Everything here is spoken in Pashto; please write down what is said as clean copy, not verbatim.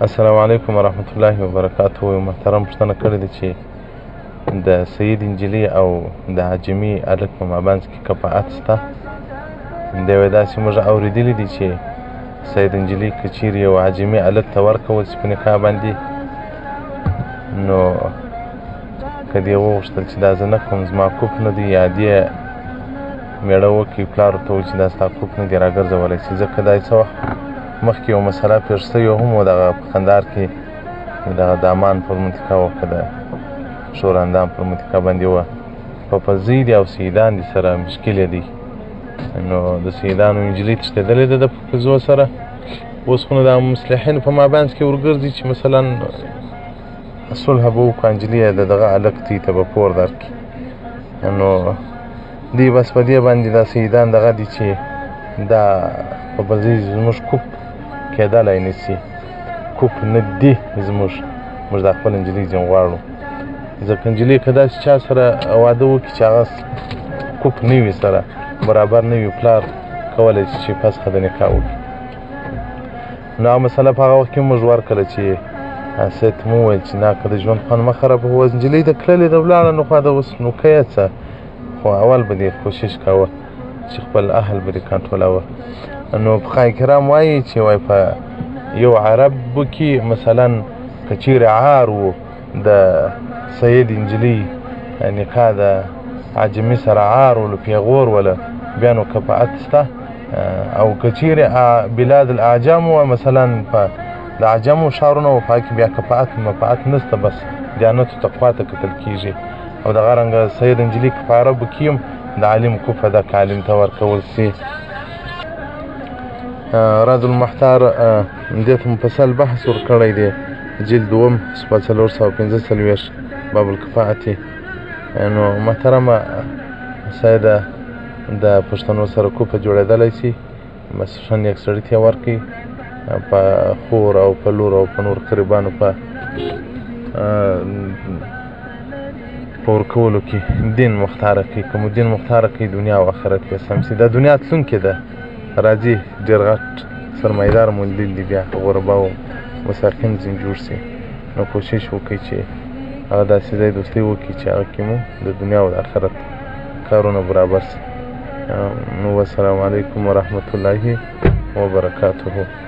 السلام علیکم ورحمت الله وبرکاته. محترم پوښتنه کړې ده چې د سید نجلۍ او د عجمي هلک په مابینځ کې کفاءت شته. دی وایي داسې موږ اورېدلي دي چې سید نجلۍ که چیرې یو عجمي هلک ته ورکول شي په نکاح باندې، نو که دې وغوښتل چې دا زه نه کوم، زما کوپ نه دی، یا دې مېړه وکړي پلار ورته ووایي چې دا ستا کوپ نه دی راګرځولی شي. ځکه دا څه وخت مخکې یو مسله پېښ شوې هم وه، دغه په کندهار کې دغه دامان پر منطقه وه، که د شوراندام پر منطقه باندې وه، په پزۍ دي او سیدان دي سره مشکلې دي. نو د سیدانو نجلۍ تښتېدلې ده د پزو سره. اوس خو نو د مصلحینو په مابینځ کې ورګرځي چې مثلا صلح به وکړو، نجلۍ یې د دغه هلک تې ته به پور درکړي. نو دوی بس په دې باندې دا سیدان دغه دي چې دا په پزۍ زموږ کوپ کېدلی نه شي، کوپ نه دي زموږ دا خپله نجلۍ ځین غواړو. ځکه نجلۍ که داسې چا سره واده وکړي چې هغه کوپ نه وي سره برابر نه وي، پلار کولی شي چې فسخه د نکاح وکړي. نو هغه مسله په هغه وخت کې موږ ورکړله چې سید ته مو وویل چې نه، که د ژوند خوند مه خرابوه. اوس نجلۍ د تللې ده ولاړه، نو خو د اوس نو که یې څه، خو اول به دې کوشش کوه چې خپل اهل به دې کنټرولوه. نو فقهای کرام وایي چې وایي په یو عربو کې مثلا که چیرې عار و د سید نجلۍ نکاح د عجمي سره عار ولو پیغور وله، بیا نو کفاءت شته. او که چیرې بلاد الاعجام وه، مثلا په د عجمو ښارونه وه، په هغه کې بیا کفاءت مفاعت نشته، بس دیانتو تقوا ته کتل کېږي. او دغه رنګه سید نجلۍ که په عربو کې هم د عالم کوفه ده، که عالم ته ورکول شي. راد المحتار دې ته مفصل بحث ورکړی دی، جلد دوم صفحه 445 باب الکفاءتې. نو محترمه سیده د پښتنو سره کوپه جوړېدلی شي، بس ښه نیک سړي ته یې ورکړئ، په خور او په لور او په نور قریبانو په ورکولو کې دین مختاره کړي. که مو دین مختاره کړي، دنیا او آخرت به سم شي. دا دنیا تلونکې ده، راځي ډېر غټ سرمایهدار موندل دي، بیا غربا او مساکین ځینې جوړ شي. نو کوشش وکړئ چې هغه داسې ځای دوستي وکړي چې هغه کې مو د دنیا او د آخرت کارونه برابر شي. نو والسلام علیکم ورحمة الله وبرکاته.